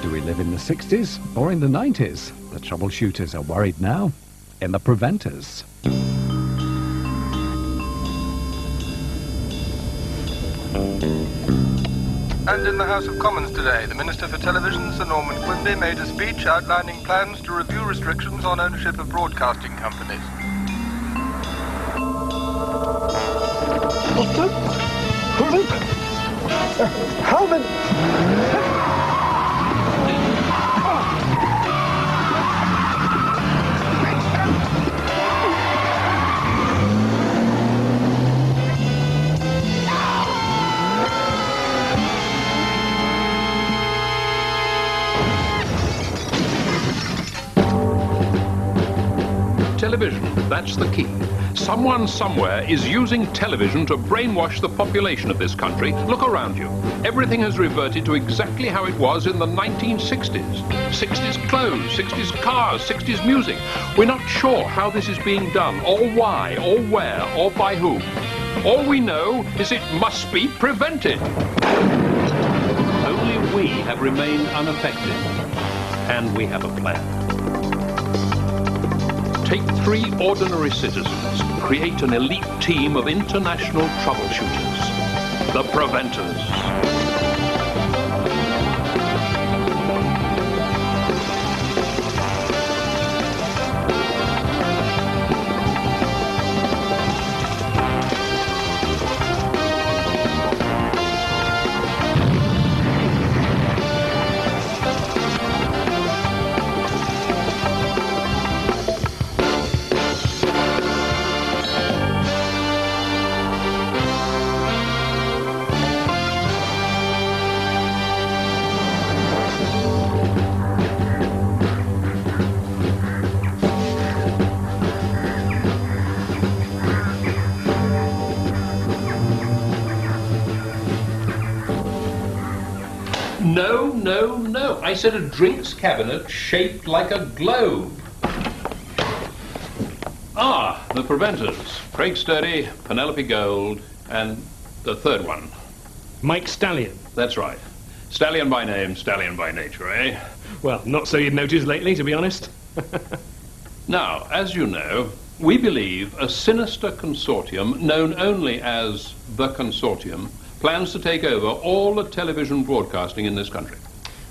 Do we live in the 60s or in the 90s? The troubleshooters are worried now. In the preventers. And in the House of Commons today, the Minister for Television, Sir Norman Quimby, made a speech outlining plans to review restrictions on ownership of broadcasting companies. How the... Television, that's the key. Someone somewhere is using television to brainwash the population of this country. Look around you. Everything has reverted to exactly how it was in the 1960s. 60s clothes, 60s cars, 60s music. We're not sure how this is being done, or why, or where, or by whom. All we know is it must be prevented. Only we have remained unaffected, and we have a plan. Take 3 ordinary citizens, create an elite team of international troubleshooters, the preventers. No. I said a drinks cabinet shaped like a globe. Ah, the preventers. Craig Sturdy, Penelope Gold, and the third one. Mike Stallion. That's right. Stallion by name, stallion by nature, eh? Well, not so you'd noticed lately, to be honest. Now, as you know, we believe a sinister consortium, known only as the consortium, plans to take over all the television broadcasting in this country.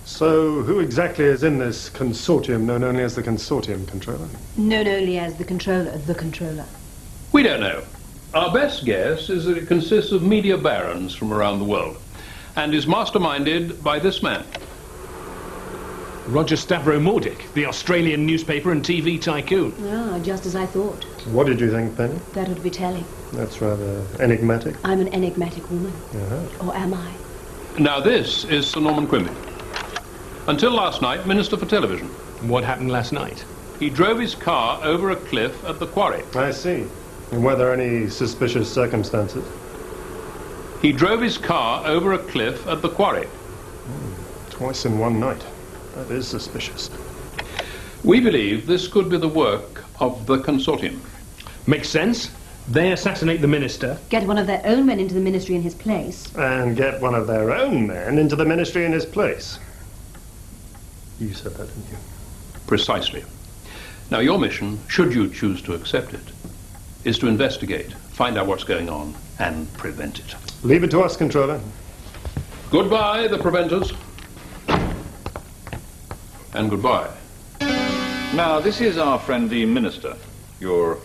So, who exactly is in this consortium known only as the consortium, Controller? Known only as the controller. We don't know. Our best guess is that it consists of media barons from around the world and is masterminded by this man. Roger Stavro-Mordic, the Australian newspaper and TV tycoon. Ah, just as I thought. What did you think, Penny? That would be telling. That's rather enigmatic. I'm an enigmatic woman. Uh-huh. Or am I? Now this is Sir Norman Quimby. Until last night, Minister for Television. What happened last night? He drove his car over a cliff at the quarry. I see. And were there any suspicious circumstances? He drove his car over a cliff at the quarry. Twice in one night. That is suspicious. We believe this could be the work of the consortium. Makes sense. They assassinate the minister. Get one of their own men into the ministry in his place. And get one of their own men into the ministry in his place. You said that, didn't you? Precisely. Now your mission, should you choose to accept it, is to investigate, find out what's going on, and prevent it. Leave it to us, Controller. Goodbye, the preventers. And goodbye. Now, this is our friend the Minister. You're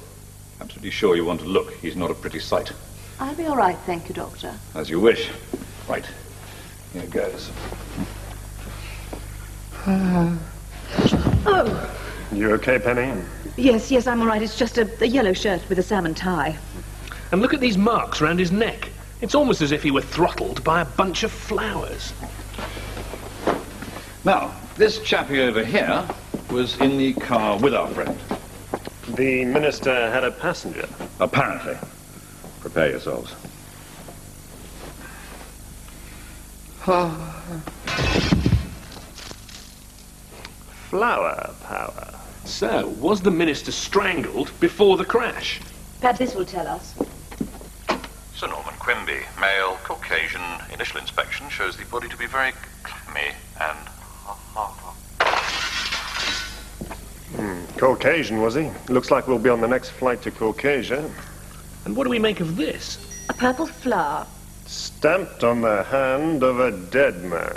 absolutely sure you want to look. He's not a pretty sight. I'll be all right, thank you, Doctor. As you wish. Right. Here goes. Oh! You okay, Penny? Yes, I'm all right. It's just a yellow shirt with a salmon tie. And look at these marks round his neck. It's almost as if he were throttled by a bunch of flowers. Now, this chappie over here was in the car with our friend. The minister had a passenger. Apparently. Prepare yourselves. Flower power. So, was the minister strangled before the crash? Perhaps this will tell us. Sir Norman Quimby, male, Caucasian. Initial inspection shows the body to be very clammy and Caucasian, was he? Looks like we'll be on the next flight to Caucasia. And what do we make of this? A purple flower. Stamped on the hand of a dead man.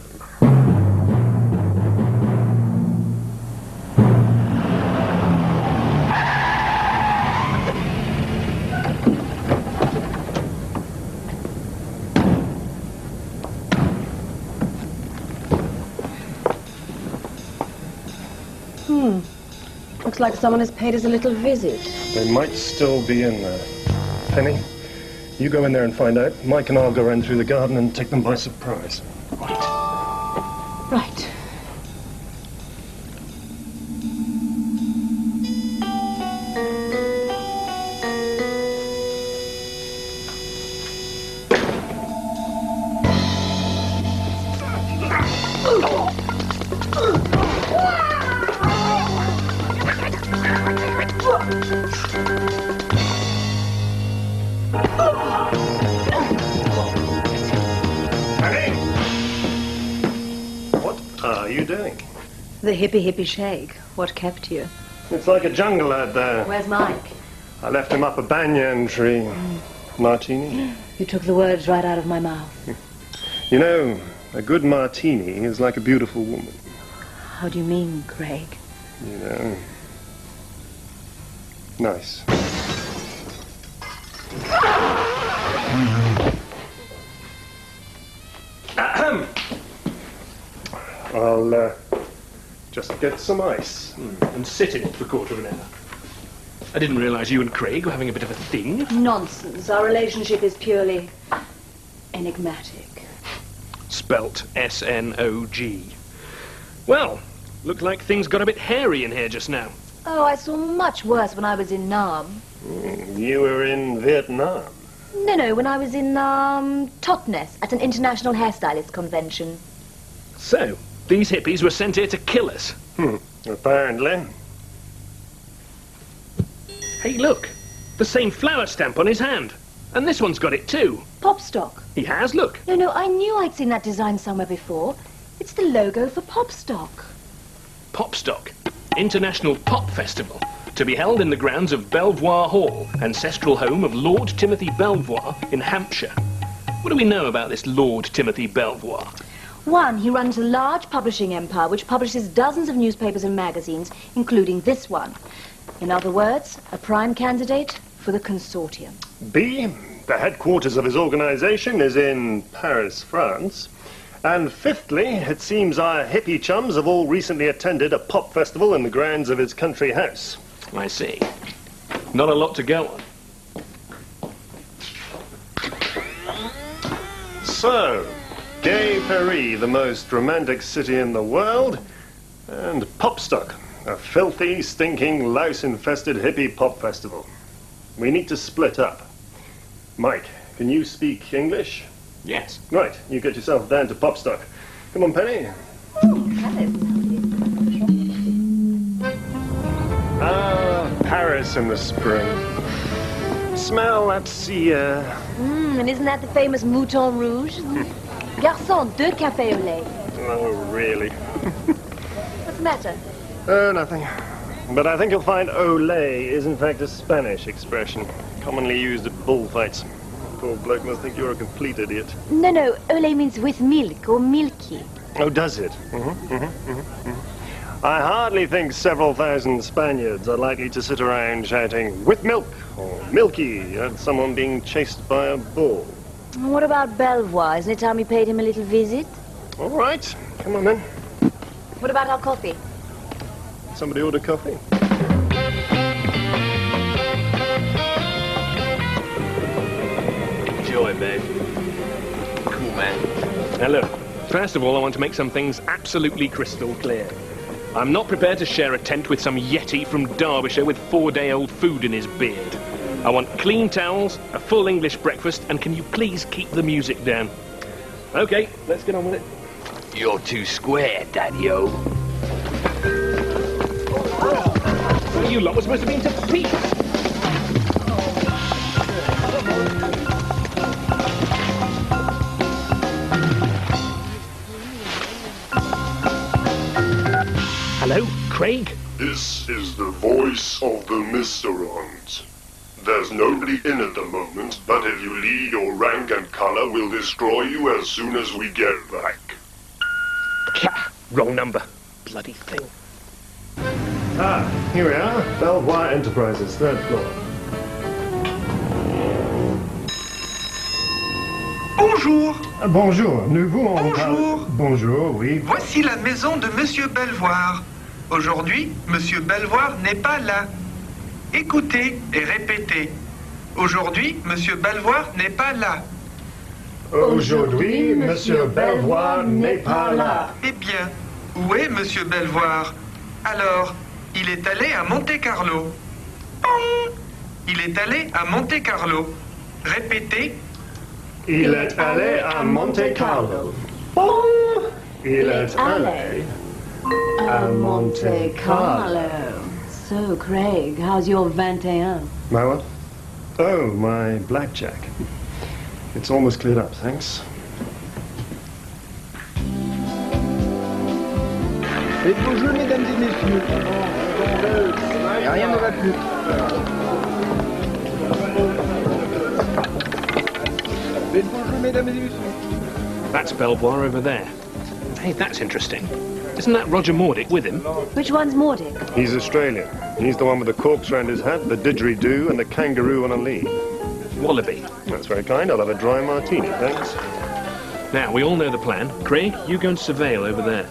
Looks like someone has paid us a little visit. They might still be in there. Penny, you go in there and find out. Mike and I'll go round through the garden and take them by surprise. Right. The hippie shake. What kept you? It's like a jungle out there. Where's Mike? I left him up a banyan tree. Martini? You took the words right out of my mouth. You know, a good martini is like a beautiful woman. How do you mean, Craig? You know. Nice. I'll just get some ice. And sit in it for a quarter of an hour. I didn't realise you and Craig were having a bit of a thing. Nonsense. Our relationship is purely enigmatic. Spelt S-N-O-G. Well, looked like things got a bit hairy in here just now. Oh, I saw much worse when I was in Nam. You were in Vietnam? No, when I was in, Totnes at an international hairstylist convention. So, these hippies were sent here to kill us. Apparently. Hey, look. The same flower stamp on his hand. And this one's got it too. Popstock. He has, look. No, I knew I'd seen that design somewhere before. It's the logo for Popstock. Popstock. International Pop Festival. To be held in the grounds of Belvoir Hall, ancestral home of Lord Timothy Belvoir in Hampshire. What do we know about this Lord Timothy Belvoir? One, he runs a large publishing empire which publishes dozens of newspapers and magazines, including this one. In other words, a prime candidate for the consortium. B, the headquarters of his organization is in Paris, France. And fifthly, it seems our hippie chums have all recently attended a pop festival in the grounds of his country house. I see. Not a lot to go on. So, Gay Paris, the most romantic city in the world, and Popstock, a filthy, stinking, louse-infested hippie pop festival. We need to split up. Mike, can you speak English? Yes. Right, you get yourself down to Popstock. Come on, Penny. Ah, Paris in the spring. Smell that sea air. And isn't that the famous Mouton Rouge? Garçon, 2 cafés au lait. Oh, really? What's the matter? Oh, nothing. But I think you'll find olé is in fact a Spanish expression, commonly used at bullfights. Poor bloke must think you're a complete idiot. No, au lait means with milk or milky. Oh, does it? I hardly think several thousand Spaniards are likely to sit around shouting, with milk, or milky, at someone being chased by a bull. What about Belvoir? Isn't it time we paid him a little visit? All right, come on then. What about our coffee? Somebody order coffee? Enjoy, babe. Cool, man. Now look, first of all, I want to make some things absolutely crystal clear. I'm not prepared to share a tent with some yeti from Derbyshire with 4-day-old food in his beard. I want clean towels, a full English breakfast, and can you please keep the music down? Okay, let's get on with it. You're too square, Daddy-o. Well, you lot were supposed to be into peace. Hello, Craig? This is the voice of the Mysterons. There's nobody in at the moment, but if you leave your rank and color, we'll destroy you as soon as we get back. Wrong number. Bloody thing. Ah, here we are. Belvoir Enterprises, 3rd floor. Bonjour. Bonjour, nous on Bonjour. Bonjour, oui. Voici la maison de Monsieur Belvoir. Aujourd'hui, Monsieur Belvoir n'est pas là. Écoutez et répétez. Aujourd'hui, Monsieur Belvoir n'est pas là. Aujourd'hui, Monsieur Belvoir n'est pas là. Eh bien, où est Monsieur Belvoir? Alors, il est allé à Monte-Carlo. Il est allé à Monte-Carlo. Répétez. Il est allé à Monte-Carlo. Il est allé à Monte-Carlo. So, Craig, how's your 21? My what? Oh, my blackjack. It's almost cleared up, thanks. Bonjour, mesdames et messieurs. Et rien ne va plus. Bonjour, mesdames et messieurs. That's Belvoir over there. Hey, that's interesting. Isn't that Roger Mordick with him? Which one's Mordick? He's Australian. He's the one with the corks round his hat, the didgeridoo, and the kangaroo on a lead. Wallaby. That's very kind. I'll have a dry martini, thanks. Now, we all know the plan. Craig, you go and surveil over there.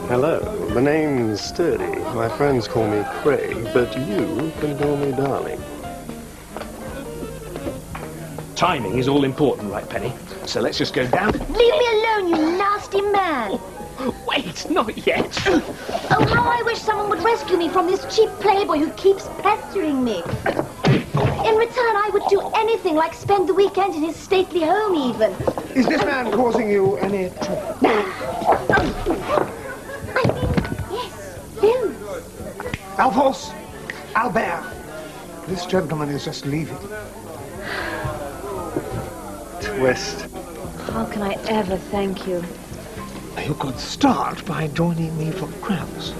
Hello. The name's Sturdy. My friends call me Craig, but you can call me darling. Timing is all important, right, Penny? So let's just go down. Leave me alone, you nasty man! Wait, not yet. Oh, how I wish someone would rescue me from this cheap playboy who keeps pestering me. In return, I would do anything, like spend the weekend in his stately home, even. Is this man causing you any trouble? Yes, him. Alphonse! Albert! This gentleman is just leaving. Twist. How can I ever thank you? You could start by joining me for crabs.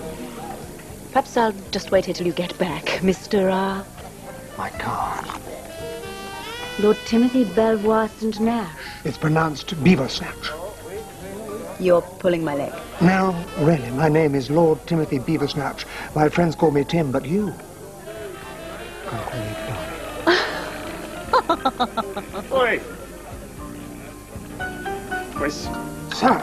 Perhaps I'll just wait here till you get back, Mr. My card. Lord Timothy Belvoir St. Nash. It's pronounced beaver snatch. You're pulling my leg. No, really, my name is Lord Timothy Beaversnatch. My friends call me Tim, but you can call me Darling. Oi! Twist. So,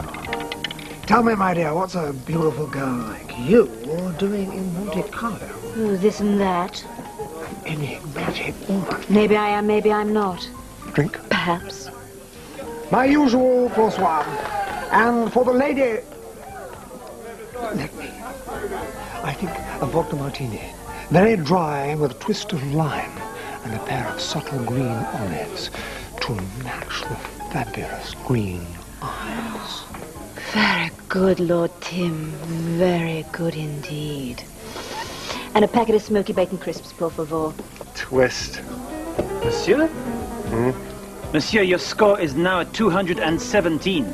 tell me, my dear, what's a beautiful girl like you doing in Monte Carlo? Oh, this and that. An enigmatic woman. Maybe I am, maybe I'm not. Drink? Perhaps. My usual bonsoir. And for the lady... Let me. I think a vodka martini. Very dry with a twist of lime and a pair of subtle green olives to match the fabulous green eyes. Very good, Lord Tim. Very good indeed. And a packet of smoky bacon crisps, por favor. Twist. Monsieur? Hmm? Monsieur, your score is now at 217.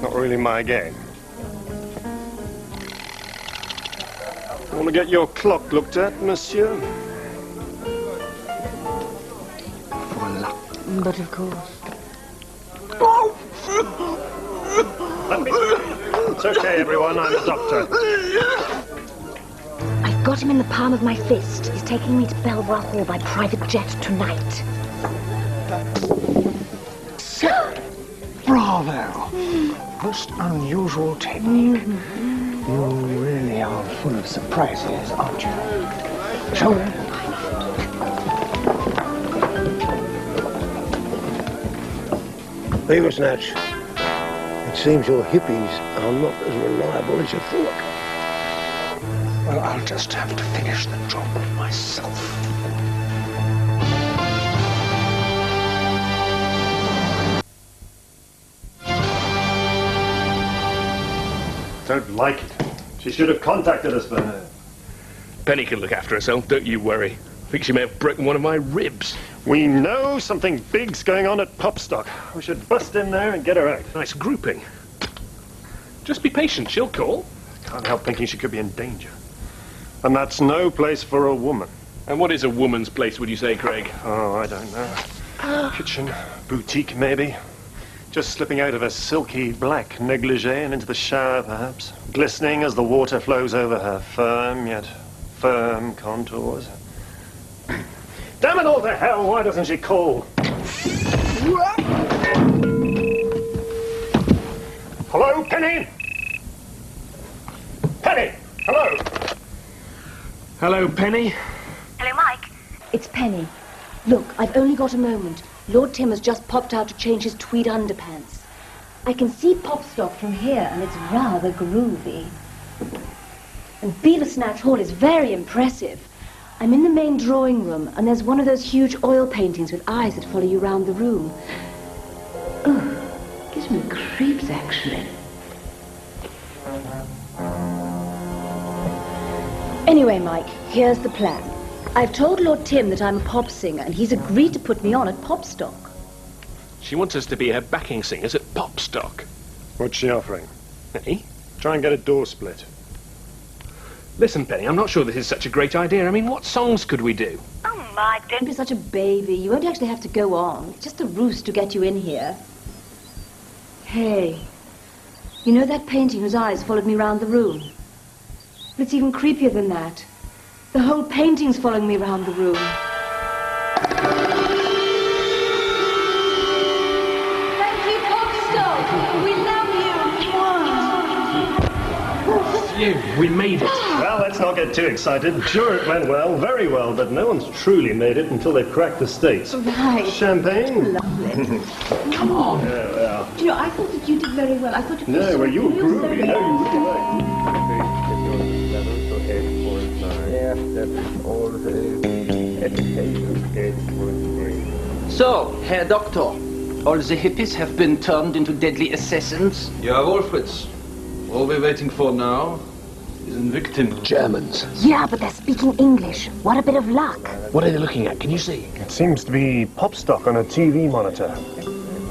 Not really my game. Want to get your clock looked at, monsieur? Voila. But of course. It's okay, everyone. I'm a doctor. I've got him in the palm of my fist. He's taking me to Belvoir Hall by private jet tonight. Bravo! Most unusual technique. You really are full of surprises, aren't you? Shall we? Beaversnatch, it seems your hippies are not as reliable as you thought. Well, I'll just have to finish the job myself. Don't like it. She should have contacted us for her. Penny can look after herself, don't you worry. think she may have broken one of my ribs. We know something big's going on at Popstock. We should bust in there and get her out. Nice grouping. Just be patient, she'll call. Can't help thinking she could be in danger. And that's no place for a woman. And what is a woman's place, would you say, Craig? Oh, I don't know. Kitchen, boutique, maybe. Just slipping out of a silky black negligee and into the shower, perhaps. Glistening as the water flows over her firm, yet firm contours. Damn it all to hell, why doesn't she call? Hello, Penny? Penny! Hello! Hello, Penny. Hello, Mike. It's Penny. Look, I've only got a moment. Lord Tim has just popped out to change his tweed underpants. I can see Popstock from here, and it's rather groovy. And Beaver Snatch Hall is very impressive. I'm in the main drawing room, and there's one of those huge oil paintings with eyes that follow you round the room. Oh, gives me creeps, actually. Anyway, Mike, here's the plan. I've told Lord Tim that I'm a pop singer, and he's agreed to put me on at Popstock. She wants us to be her backing singers at Popstock. What's she offering? Eh? Try and get a door split. Listen, Penny, I'm not sure this is such a great idea. I mean, what songs could we do? Oh, Mike, don't be such a baby. You won't actually have to go on. It's just a ruse to get you in here. Hey, you know that painting whose eyes followed me round the room? But it's even creepier than that. The whole painting's following me round the room. Thank you, Popstock. We love you. We made it. Well, let's not get too excited. Sure, it went well, very well, but no one's truly made it until they've cracked the States. Right. Champagne? Lovely. Come on. Yeah, well. Do you know, I thought that you did very well. I thought you No, well, you were groovy. No, you really were. So, Herr Doctor, all the hippies have been turned into deadly assassins? You are all, Fritz. All we're waiting for now is a victim. Germans. Yeah, but they're speaking English. What a bit of luck. What are they looking at? Can you see? It seems to be Popstock on a TV monitor.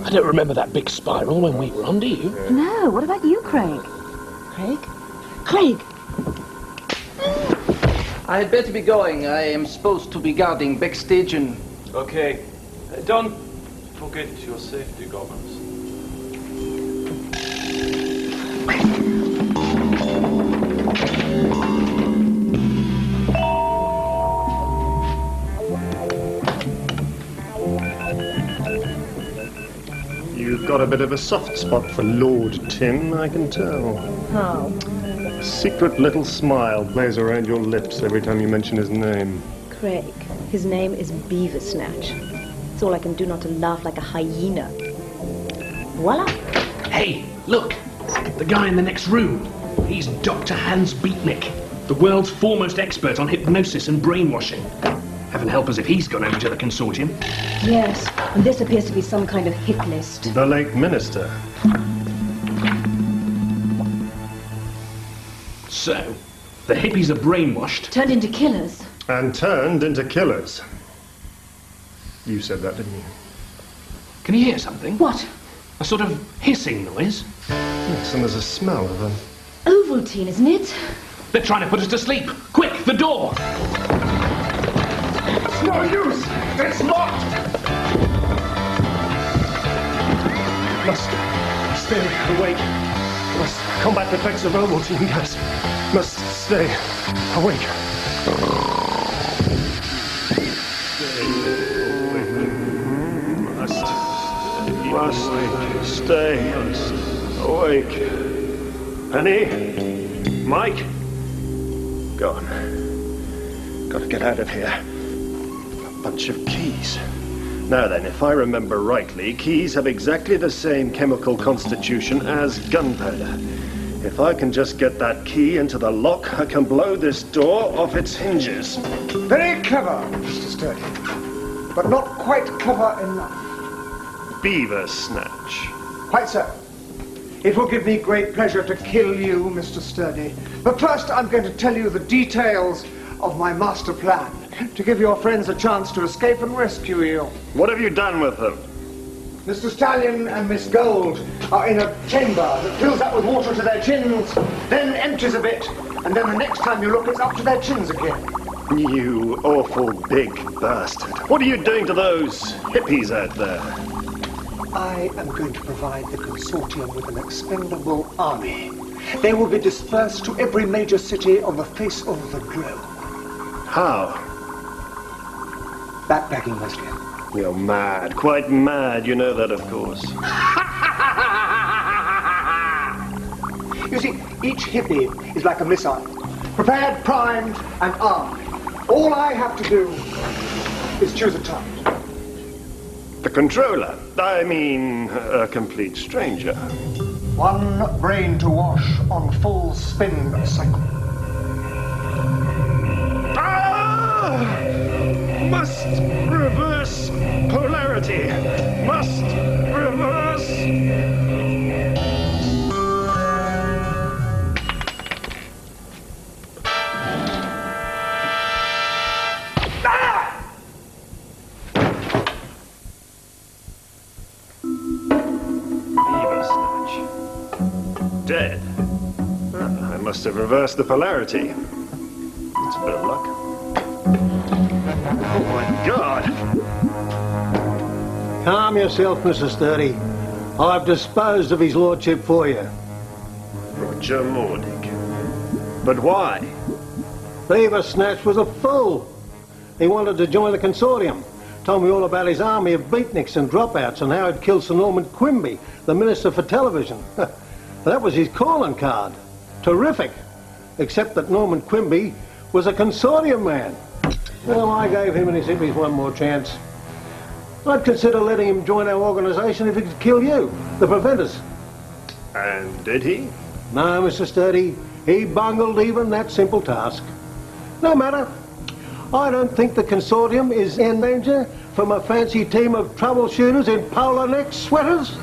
I don't remember that big spiral when we were on, do you? No, what about you, Craig? Craig? Craig! I had better be going. I am supposed to be guarding backstage and... Okay. Don't forget your safety goggles. You've got a bit of a soft spot for Lord Tim, I can tell. How? A secret little smile plays around your lips every time you mention his name. Craig, his name is Beaver Snatch. It's all I can do not to laugh like a hyena. Voila! Hey, look! The guy in the next room. He's Dr. Hans Beatnik, the world's foremost expert on hypnosis and brainwashing. Heaven help us if he's gone over to the consortium. Yes, and this appears to be some kind of hit list. The late minister. So, the hippies are brainwashed. Turned into killers. And turned into killers. You said that, didn't you? Can you hear something? What? A sort of hissing noise. Yes, and there's a smell of them. Ovaltine, isn't it? They're trying to put us to sleep. Quick, the door! It's no use! It's locked! Must stay awake. Must combat the effects of Ovaltine gas. Must stay awake. Must stay awake. Penny? Mike? Go on. Got to get out of here. A bunch of keys. Now then, if I remember rightly, keys have exactly the same chemical constitution as gunpowder. If I can just get that key into the lock, I can blow this door off its hinges. Very clever, Mr. Sturdy. But not quite clever enough. Beaver Snatch. Quite so. It will give me great pleasure to kill you, Mr. Sturdy. But first, I'm going to tell you the details of my master plan. to give your friends a chance to escape and rescue you. What have you done with them? Mr. Stallion and Miss Gold are in a chamber that fills up with water to their chins, then empties a bit, and then the next time you look, it's up to their chins again. You awful big bastard. What are you doing to those hippies out there? I am going to provide the consortium with an expendable army. They will be dispersed to every major city on the face of the globe. How? Backpacking mostly. You're mad. Quite mad. You know that, of course. You see, each hippie is like a missile. Prepared, primed, and armed. All I have to do is choose a target. The controller. I mean, a complete stranger. One brain to wash on full spin cycle. Ah! Must reverse polarity. Must reverse. Dead. I must have reversed the polarity. That's a bit of luck. Oh my God! Calm yourself, Mr. Sturdy. I've disposed of his lordship for you. Roger Mordig. But why? Beaver Snatch was a fool. He wanted to join the consortium. Told me all about his army of beatniks and dropouts and how he'd killed Sir Norman Quimby, the Minister for Television. That was his calling card. Terrific. Except that Norman Quimby was a consortium man. Well, I gave him and his hippies one more chance. I'd consider letting him join our organisation if he could kill you, the preventers. And did he? No, Mr. Sturdy. He bungled even that simple task. No matter. I don't think the consortium is in danger from a fancy team of troubleshooters in polar neck sweaters.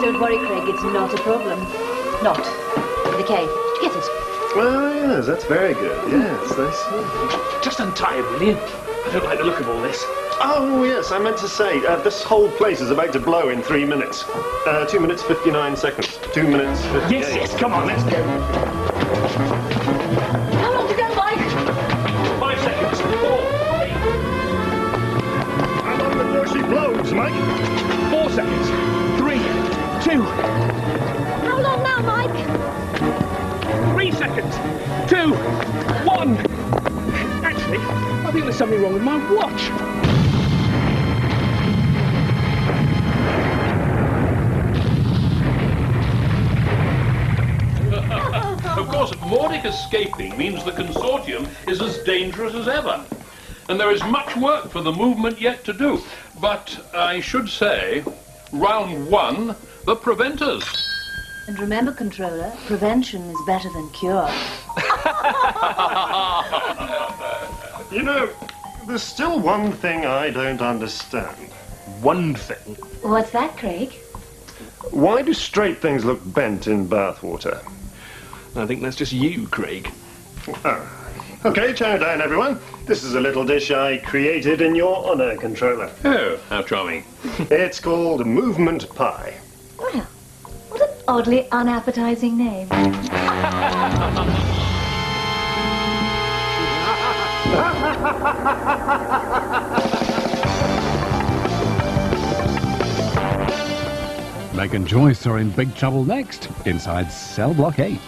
Don't worry, Craig, it's not a problem. Not. The cave. Did you get it? Well, yes, that's very good. Yes, that's... Just untie him, will you? I don't like the look of all this. Oh, yes, I meant to say, this whole place is about to blow in 3 minutes. 2 minutes, 59 seconds. 2 minutes, 58. Yes, come on, let's go. How long to go, Mike? 5 seconds. 4, 3. How long before she blows, Mike? 4 seconds. 3, 2. How long now, Mike? 3 seconds. 2, 1. Actually, I think there's something wrong with my watch. Of course, Mordig escaping means the consortium is as dangerous as ever. And there is much work for the movement yet to do. But I should say, round 1, the preventers. And remember, Controller, prevention is better than cure. You know, there's still one thing I don't understand. One thing? What's that, Craig? Why do straight things look bent in bathwater? I think that's just you, Craig. Oh. Okay, chow down, everyone. This is a little dish I created in your honour, Controller. Oh, how charming. It's called Movement Pie. Well, what an oddly unappetizing name. Meg and Joyce are in big trouble next, inside Cell Block H.